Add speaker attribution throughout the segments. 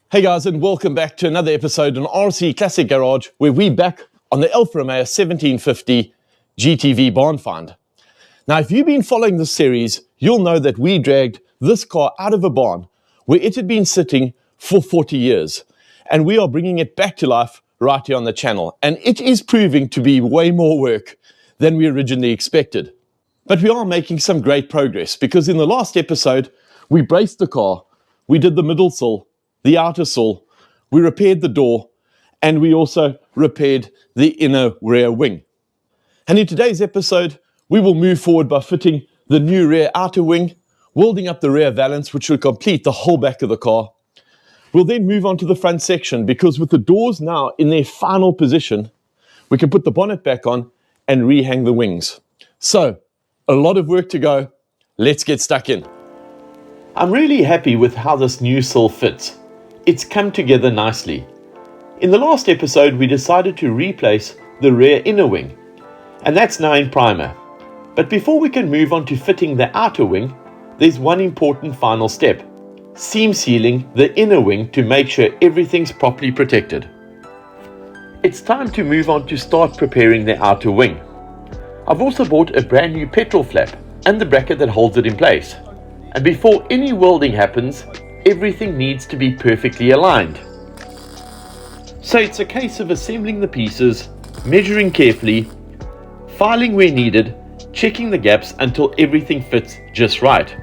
Speaker 1: Hey guys, and welcome back to another episode on RC Classic Garage, where we're back on the Alfa Romeo 1750 GTV barn find. Now, if you've been following this series, you'll know that we dragged this car out of a barn where it had been sitting for 40 years, and we are bringing it back to life right here on the channel. And it is proving to be way more work than we originally expected. But we are making some great progress, because in the last episode, we braced the car, we did the middle sill, the outer sill, we repaired the door, and we also repaired the inner rear wing. And in today's episode, we will move forward by fitting the new rear outer wing, welding up the rear valance, which will complete the whole back of the car. We'll then move on to the front section, because with the doors now in their final position, we can put the bonnet back on and rehang the wings. So, a lot of work to go. Let's get stuck in. I'm really happy with how this new sill fits. It's come together nicely. In the last episode, we decided to replace the rear inner wing, and that's now in primer. But before we can move on to fitting the outer wing, there's one important final step: seam sealing the inner wing to make sure everything's properly protected. It's time to move on to start preparing the outer wing. I've also bought a brand new petrol flap and the bracket that holds it in place. And before any welding happens, everything needs to be perfectly aligned. So it's a case of assembling the pieces, measuring carefully, filing where needed, checking the gaps until everything fits just right.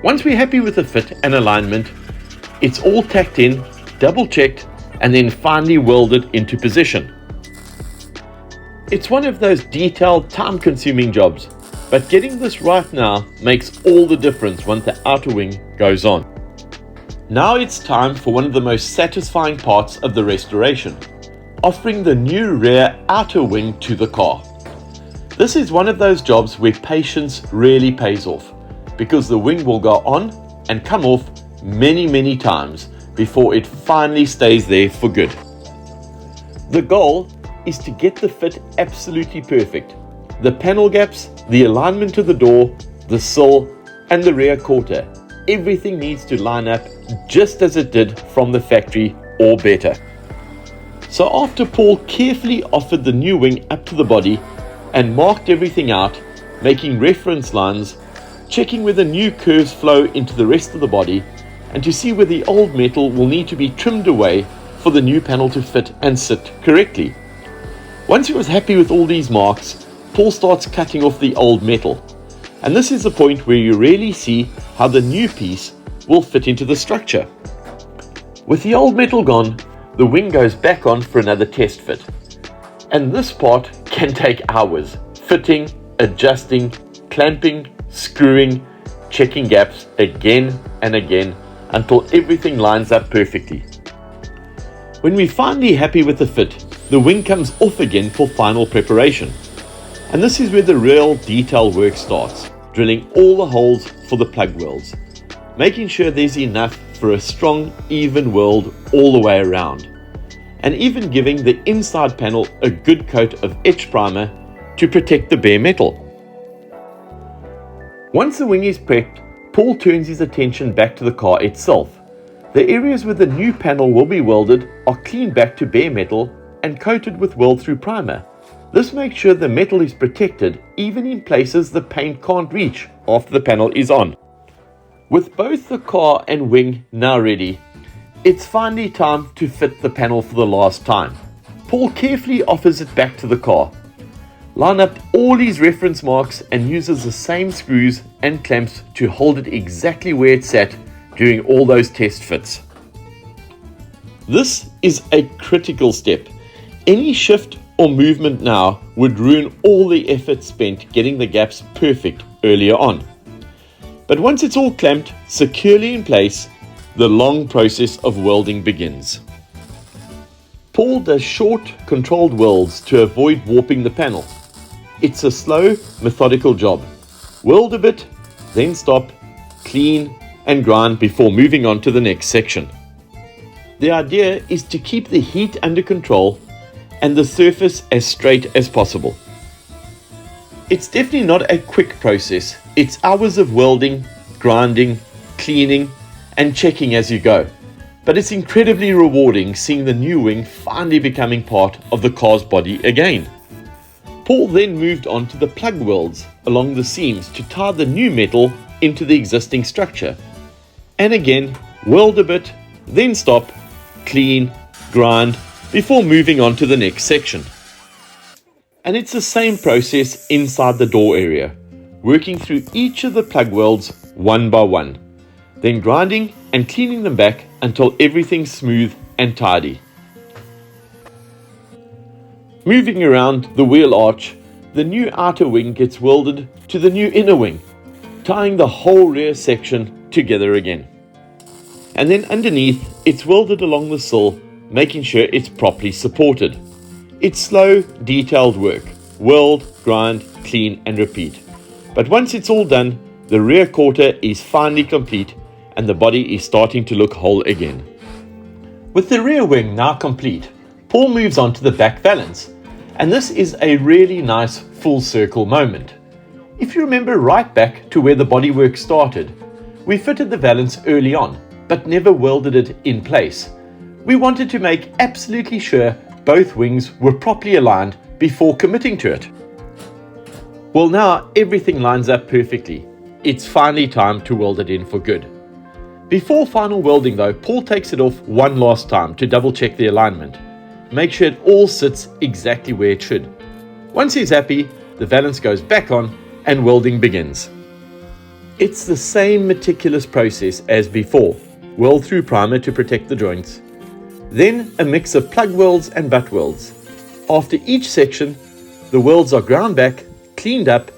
Speaker 1: Once we're happy with the fit and alignment, it's all tacked in, double checked, and then finally welded into position. It's one of those detailed, time-consuming jobs, but getting this right now makes all the difference once the outer wing goes on. Now it's time for one of the most satisfying parts of the restoration: offering the new rear outer wing to the car. This is one of those jobs where patience really pays off, because the wing will go on and come off many times before it finally stays there for good. The goal is to get the fit absolutely perfect. The panel gaps, the alignment to the door, the sill, and the rear quarter. Everything needs to line up just as it did from the factory, or better. So after Paul carefully offered the new wing up to the body and marked everything out, making reference lines, checking where the new curves flow into the rest of the body, and to see where the old metal will need to be trimmed away for the new panel to fit and sit correctly. Once he was happy with all these marks, Paul starts cutting off the old metal. And this is the point where you really see how the new piece will fit into the structure. With the old metal gone, the wing goes back on for another test fit. And this part can take hours: fitting, adjusting, clamping, screwing, checking gaps again and again until everything lines up perfectly. When we're finally happy with the fit, the wing comes off again for final preparation. And this is where the real detail work starts, drilling all the holes for the plug welds, making sure there's enough for a strong, even weld all the way around, and even giving the inside panel a good coat of etch primer to protect the bare metal. Once the wing is prepped, Paul turns his attention back to the car itself. The areas where the new panel will be welded are cleaned back to bare metal and coated with weld-through primer. This makes sure the metal is protected even in places the paint can't reach after the panel is on. With both the car and wing now ready, it's finally time to fit the panel for the last time. Paul carefully offers it back to the car, line up all his reference marks, and uses the same screws and clamps to hold it exactly where it sat during all those test fits. This is a critical step. Any shift or movement now would ruin all the effort spent getting the gaps perfect earlier on. But once it's all clamped securely in place, the long process of welding begins. Paul does short, controlled welds to avoid warping the panel. It's a slow, methodical job. Weld a bit, then stop, clean, and grind before moving on to the next section. The idea is to keep the heat under control and the surface as straight as possible. It's definitely not a quick process. It's hours of welding, grinding, cleaning, and checking as you go. but it's incredibly rewarding seeing the new wing finally becoming part of the car's body again. Paul then moved on to the plug welds along the seams to tie the new metal into the existing structure. And again, weld a bit, then stop, clean, grind, before moving on to the next section. And it's the same process inside the door area, working through each of the plug welds one by one, then grinding and cleaning them back until everything's smooth and tidy. Moving around the wheel arch, the new outer wing gets welded to the new inner wing, tying the whole rear section together again. And then underneath, it's welded along the sill, making sure it's properly supported. It's slow, detailed work. Weld, grind, clean and repeat. But once it's all done, the rear quarter is finally complete and the body is starting to look whole again. With the rear wing now complete, Paul moves on to the back valance. And this is a really nice full circle moment. If you remember right back to where the bodywork started, we fitted the valance early on, but never welded it in place. We wanted to make absolutely sure both wings were properly aligned before committing to it. Well, now everything lines up perfectly. It's finally time to weld it in for good. Before final welding though, Paul takes it off one last time to double check the alignment. Make sure it all sits exactly where it should. Once he's happy, the valance goes back on and welding begins. It's the same meticulous process as before. Weld through primer to protect the joints. Then a mix of plug welds and butt welds. After each section, the welds are ground back, cleaned up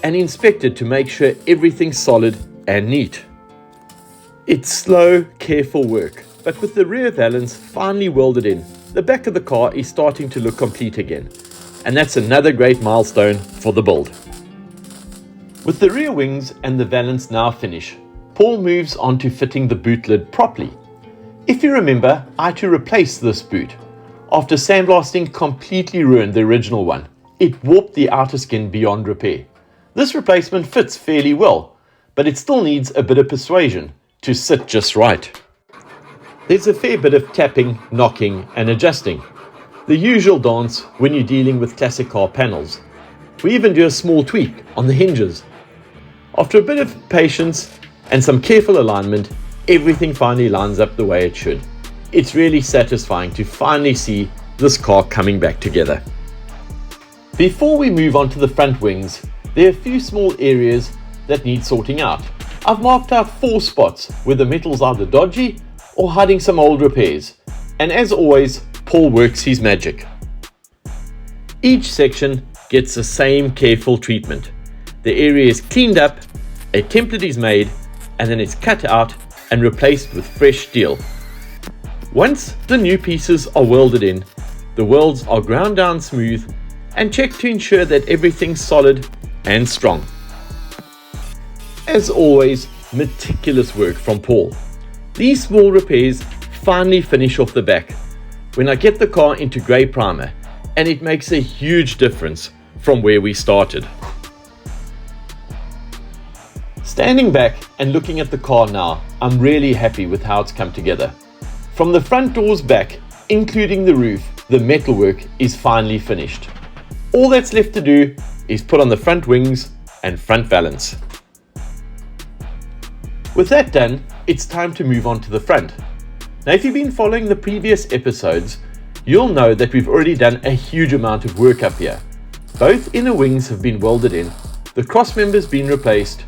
Speaker 1: and inspected to make sure everything's solid and neat. It's slow, careful work, but with the rear valance finally welded in, the back of the car is starting to look complete again, and that's another great milestone for the build. With the rear wings and the valance now finished, Paul moves on to fitting the boot lid properly. If you remember, I had to replace this boot. After sandblasting completely ruined the original one. It warped the outer skin beyond repair. This replacement fits fairly well, but it still needs a bit of persuasion to sit just right. There's a fair bit of tapping, knocking and adjusting. The usual dance when you're dealing with classic car panels. We even do a small tweak on the hinges. After a bit of patience and some careful alignment, everything finally lines up the way it should. It's really satisfying to finally see this car coming back together. Before we move on to the front wings, there are a few small areas that need sorting out. I've marked out 4 spots where the metal's either dodgy or hiding some old repairs. And as always, Paul works his magic. Each section gets the same careful treatment. The area is cleaned up, a template is made, and then it's cut out and replaced with fresh steel. Once the new pieces are welded in, the welds are ground down smooth and checked to ensure that everything's solid and strong. As always, meticulous work from Paul. These small repairs finally finish off the back when I get the car into grey primer, and it makes a huge difference from where we started. Standing back and looking at the car now, I'm really happy with how it's come together. From the front doors back, including the roof, the metalwork is finally finished. All that's left to do is put on the front wings and front valance. With that done, it's time to move on to the front. Now, if you've been following the previous episodes, you'll know that we've already done a huge amount of work up here. Both inner wings have been welded in, the cross members been replaced,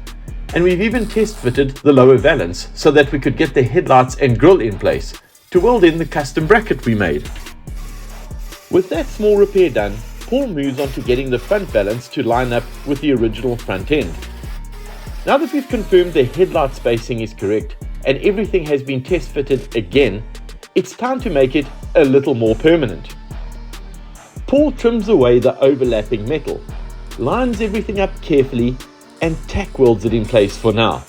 Speaker 1: and we've even test fitted the lower valance so that we could get the headlights and grille in place to weld in the custom bracket we made. With that small repair done, Paul moves on to getting the front valance to line up with the original front end. Now that we've confirmed the headlight spacing is correct and everything has been test fitted again, it's time to make it a little more permanent. Paul trims away the overlapping metal, lines everything up carefully and tack welds it in place for now,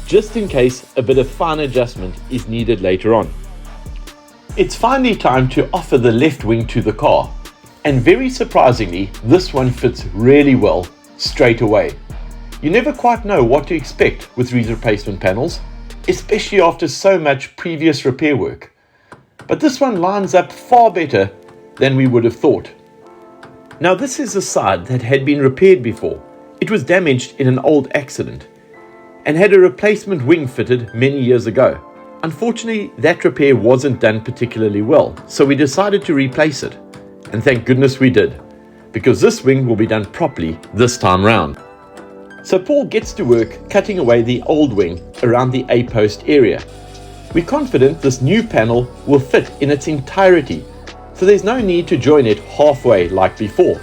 Speaker 1: just in case a bit of fine adjustment is needed later on. It's finally time to offer the left wing to the car, and very surprisingly, this one fits really well straight away. You never quite know what to expect with these replacement panels, especially after so much previous repair work. But this one lines up far better than we would have thought. Now this is a side that had been repaired before. It was damaged in an old accident and had a replacement wing fitted many years ago. Unfortunately, that repair wasn't done particularly well, so we decided to replace it. And thank goodness we did, because this wing will be done properly this time round. So Paul gets to work cutting away the old wing around the A-post area. We're confident this new panel will fit in its entirety, so there's no need to join it halfway like before.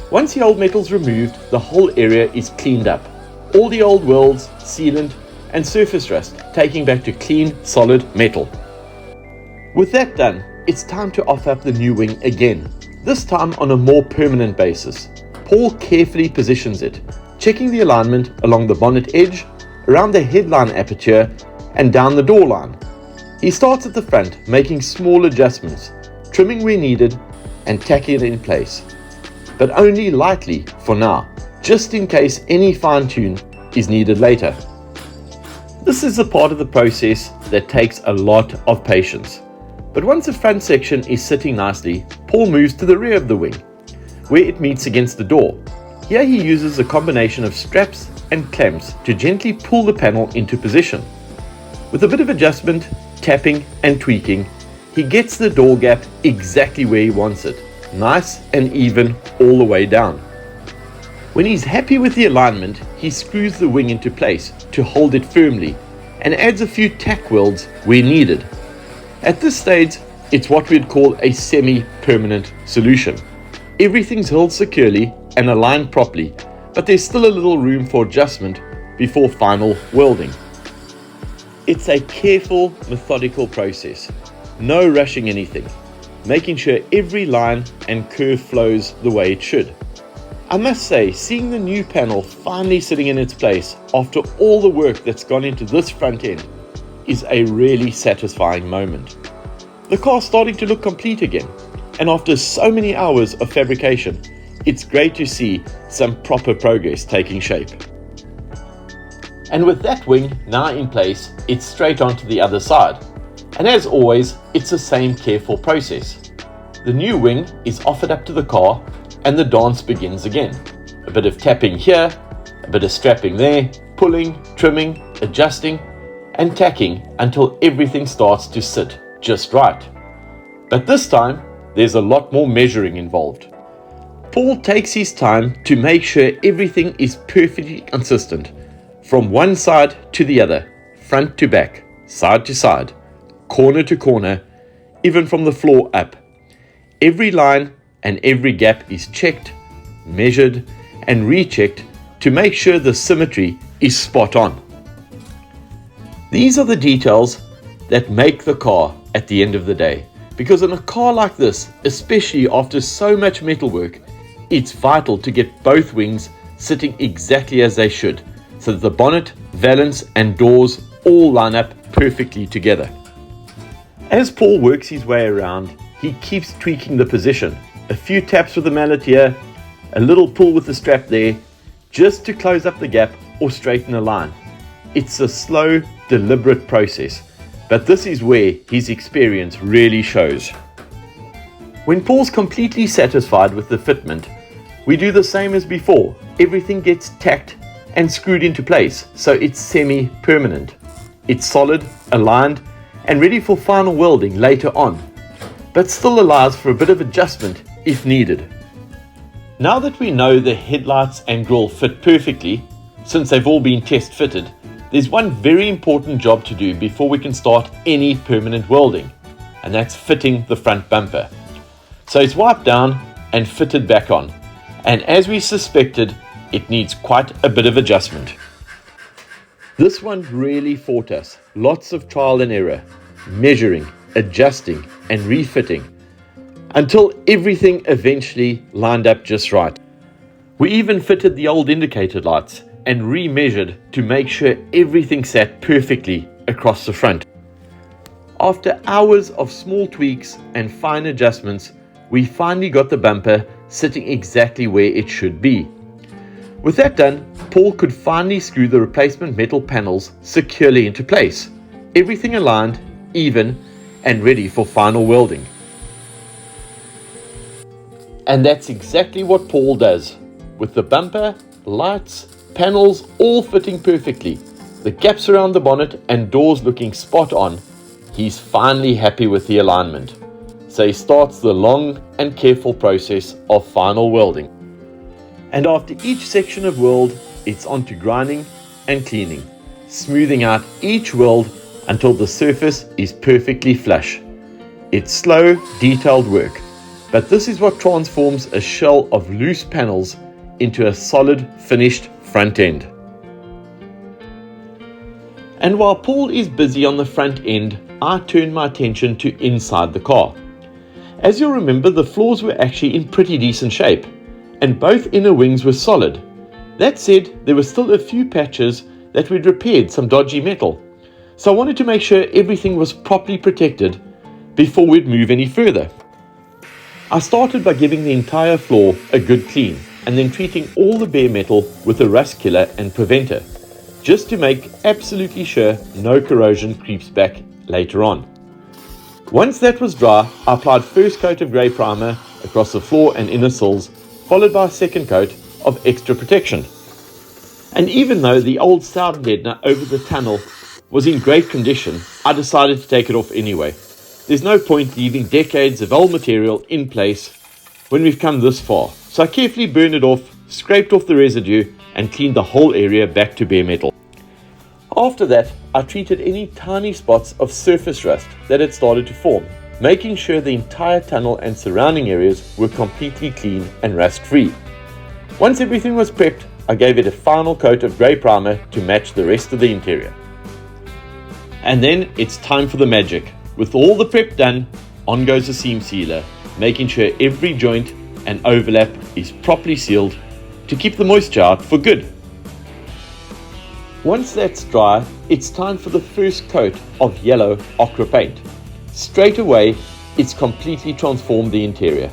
Speaker 1: Once the old metal's removed, the whole area is cleaned up. All the old welds, sealant and surface rust taking back to clean, solid metal. With that done, it's time to off up the new wing again, this time on a more permanent basis. Paul carefully positions it, checking the alignment along the bonnet edge, around the headline aperture and down the door line. He starts at the front, making small adjustments, trimming where needed and tacking it in place, but only lightly for now, just in case any fine-tune is needed later. This is a part of the process that takes a lot of patience. But once the front section is sitting nicely, Paul moves to the rear of the wing, where it meets against the door. Here he uses a combination of straps and clamps to gently pull the panel into position. With a bit of adjustment, tapping and tweaking, he gets the door gap exactly where he wants it, nice and even all the way down. When he's happy with the alignment, he screws the wing into place to hold it firmly and adds a few tack welds where needed. At this stage, it's what we'd call a semi-permanent solution. Everything's held securely and aligned properly, but there's still a little room for adjustment before final welding. It's a careful, methodical process. No rushing anything, making sure every line and curve flows the way it should. I must say, seeing the new panel finally sitting in its place after all the work that's gone into this front end is a really satisfying moment. The car's starting to look complete again, and after so many hours of fabrication, it's great to see some proper progress taking shape. And with that wing now in place, it's straight onto the other side. And as always, it's the same careful process. The new wing is offered up to the car and the dance begins again. A bit of tapping here, a bit of strapping there, pulling, trimming, adjusting and tacking until everything starts to sit just right. But this time, there's a lot more measuring involved. Paul takes his time to make sure everything is perfectly consistent, from one side to the other, front to back, side to side, corner to corner, even from the floor up. Every line and every gap is checked, measured and rechecked to make sure the symmetry is spot on. These are the details that make the car at the end of the day, because in a car like this, especially after so much metalwork, it's vital to get both wings sitting exactly as they should, so that the bonnet, valance and doors all line up perfectly together. As Paul works his way around, he keeps tweaking the position. A few taps with the mallet here, a little pull with the strap there, just to close up the gap or straighten a line. It's a slow, deliberate process, but this is where his experience really shows. When Paul's completely satisfied with the fitment, we do the same as before. Everything gets tacked and screwed into place, so it's semi-permanent. It's solid, aligned, and ready for final welding later on, but still allows for a bit of adjustment if needed. Now that we know the headlights and grille fit perfectly, since they've all been test fitted, there's one very important job to do before we can start any permanent welding, and that's fitting the front bumper. So it's wiped down and fitted back on, and as we suspected, it needs quite a bit of adjustment. This one really fought us. Lots of trial and error, measuring, adjusting and refitting, until everything eventually lined up just right. We even fitted the old indicator lights and remeasured to make sure everything sat perfectly across the front. After hours of small tweaks and fine adjustments, we finally got the bumper sitting exactly where it should be. With that done, Paul could finally screw the replacement metal panels securely into place, everything aligned, even, and ready for final welding. And that's exactly what Paul does, with the bumper, lights, panels all fitting perfectly, the gaps around the bonnet and doors looking spot on. He's finally happy with the alignment, so he starts the long and careful process of final welding. And after each section of weld, it's on to grinding and cleaning, smoothing out each weld until the surface is perfectly flush. It's slow, detailed work, but this is what transforms a shell of loose panels into a solid, finished front end. And while Paul is busy on the front end, I turn my attention to inside the car. As you'll remember, the floors were actually in pretty decent shape, and both inner wings were solid. That said, there were still a few patches that we'd repaired some dodgy metal, so I wanted to make sure everything was properly protected before we'd move any further. I started by giving the entire floor a good clean, and then treating all the bare metal with a rust killer and preventer, just to make absolutely sure no corrosion creeps back later on. Once that was dry, I applied first coat of grey primer across the floor and inner sills, followed by a second coat of extra protection. And even though the old sound deadener over the tunnel was in great condition, I decided to take it off anyway. There's no point leaving decades of old material in place when we've come this far. So I carefully burned it off, scraped off the residue, and cleaned the whole area back to bare metal. After that, I treated any tiny spots of surface rust that had started to form, making sure the entire tunnel and surrounding areas were completely clean and rust-free. Once everything was prepped, I gave it a final coat of grey primer to match the rest of the interior. And then it's time for the magic. With all the prep done, on goes the seam sealer, making sure every joint and overlap is properly sealed to keep the moisture out for good. Once that's dry, it's time for the first coat of yellow ochre paint. Straight away, it's completely transformed the interior.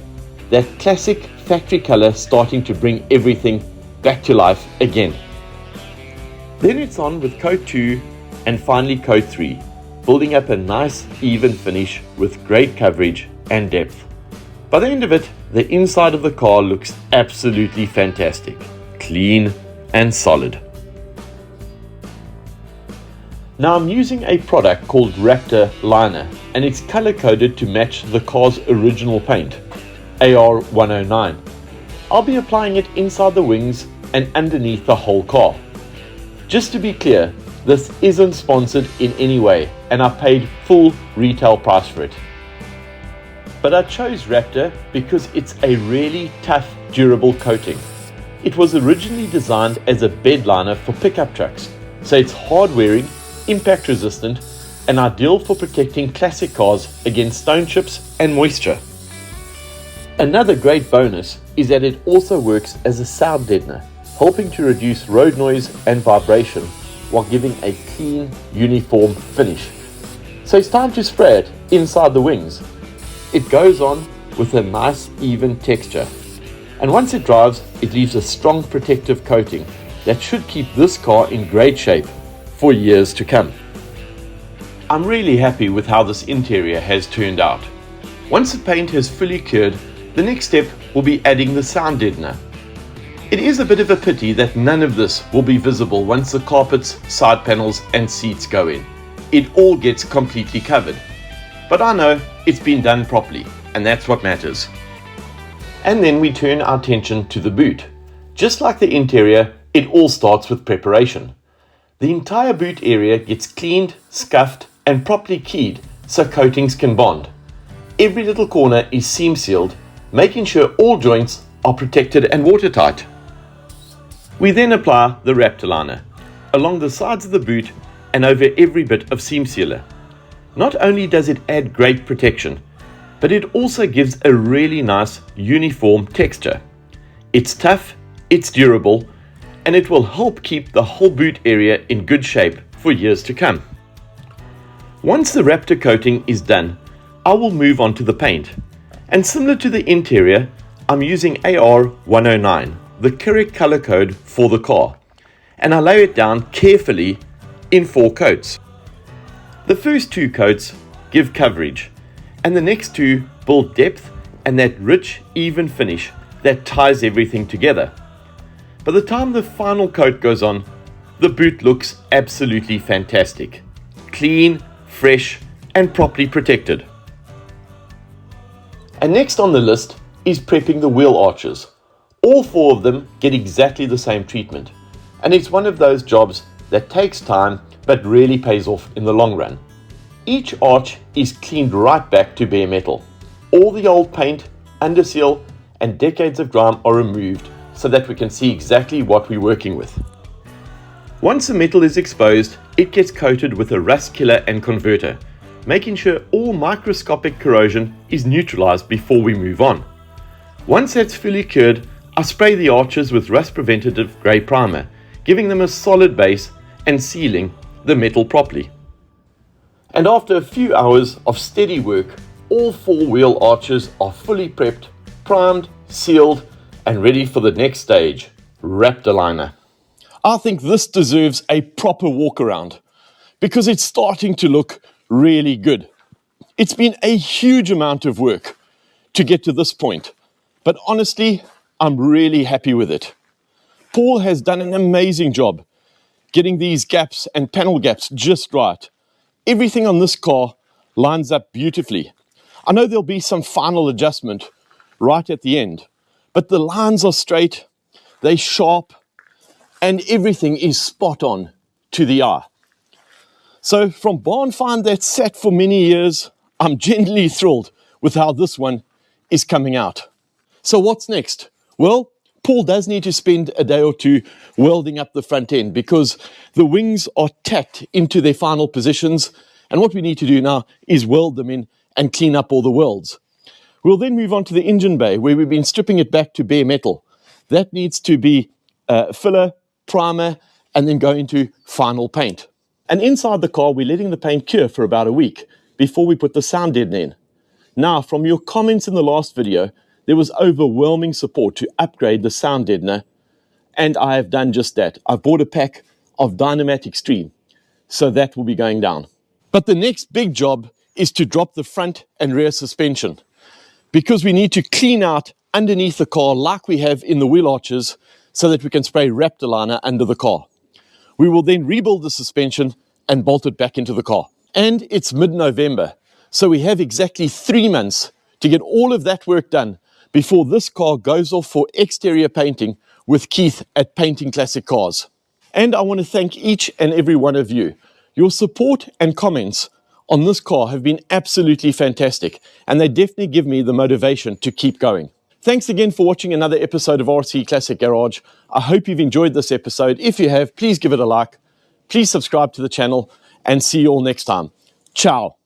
Speaker 1: That classic factory color starting to bring everything back to life again. Then it's on with coat 2 and finally coat 3, building up a nice even finish with great coverage and depth. By the end of it, the inside of the car looks absolutely fantastic, clean and solid. Now I'm using a product called Raptor Liner, and it's color coded to match the car's original paint, AR109. I'll be applying it inside the wings and underneath the whole car. Just to be clear, this isn't sponsored in any way, and I paid full retail price for it. But I chose Raptor because it's a really tough, durable coating. It was originally designed as a bed liner for pickup trucks, so it's hard wearing, impact resistant, and ideal for protecting classic cars against stone chips and moisture. Another great bonus is that it also works as a sound deadener, helping to reduce road noise and vibration while giving a clean, uniform finish. So it's time to spray it inside the wings. It goes on with a nice even texture, and once it dries, it leaves a strong protective coating that should keep this car in great shape for years to come. I'm really happy with how this interior has turned out. Once the paint has fully cured, the next step will be adding the sound deadener. It is a bit of a pity that none of this will be visible once the carpets, side panels and seats go in. It all gets completely covered. But I know it's been done properly, and that's what matters. And then we turn our attention to the boot. Just like the interior, it all starts with preparation. The entire boot area gets cleaned, scuffed, and properly keyed so coatings can bond. Every little corner is seam sealed, making sure all joints are protected and watertight. We then apply the Raptor liner along the sides of the boot and over every bit of seam sealer. Not only does it add great protection, but it also gives a really nice uniform texture. It's tough, it's durable, and it will help keep the whole boot area in good shape for years to come. Once the Raptor coating is done, I will move on to the paint. And similar to the interior, I'm using AR109, the correct color code for the car, and I lay it down carefully in 4 coats. The first 2 coats give coverage, and the next 2 build depth and that rich, even finish that ties everything together. By the time the final coat goes on, the boot looks absolutely fantastic. Clean, fresh, and properly protected. And next on the list is prepping the wheel arches. All 4 of them get exactly the same treatment, and it's one of those jobs that takes time but really pays off in the long run. Each arch is cleaned right back to bare metal. All the old paint, underseal, and decades of grime are removed so that we can see exactly what we're working with. Once the metal is exposed, it gets coated with a rust killer and converter, making sure all microscopic corrosion is neutralized before we move on. Once that's fully cured, I spray the arches with rust preventative grey primer, giving them a solid base and sealing the metal properly. And after a few hours of steady work, all 4 wheel arches are fully prepped, primed, sealed, and ready for the next stage, wrapped aligner. I think this deserves a proper walk around because it's starting to look really good. It's been a huge amount of work to get to this point, but honestly, I'm really happy with it. Paul has done an amazing job getting these gaps and panel gaps just right. Everything on this car lines up beautifully. I know there'll be some final adjustment right at the end, but the lines are straight, they're sharp, and everything is spot on to the eye. So from barn find that sat for many years, I'm genuinely thrilled with how this one is coming out. So what's next? Well, Paul does need to spend a day or 2 welding up the front end because the wings are tacked into their final positions, and what we need to do now is weld them in and clean up all the welds. We'll then move on to the engine bay where we've been stripping it back to bare metal. That needs to be filler, primer, and then go into final paint. And inside the car, we're letting the paint cure for about a week before we put the sound deadener in. Now, from your comments in the last video, there was overwhelming support to upgrade the sound deadener, and I have done just that. I've bought a pack of Dynamat Extreme, so that will be going down. But the next big job is to drop the front and rear suspension, because we need to clean out underneath the car like we have in the wheel arches so that we can spray wrapped aligner under the car. We will then rebuild the suspension and bolt it back into the car. And it's mid-November, so we have exactly 3 months to get all of that work done before this car goes off for exterior painting with Keith at Painting Classic Cars. And I want to thank each and every one of you. Your support and comments on this car have been absolutely fantastic, and they definitely give me the motivation to keep going. Thanks again for watching another episode of RC Classic Garage. I hope you've enjoyed this episode. If you have, please give it a like, please subscribe to the channel, and see you all next time. Ciao.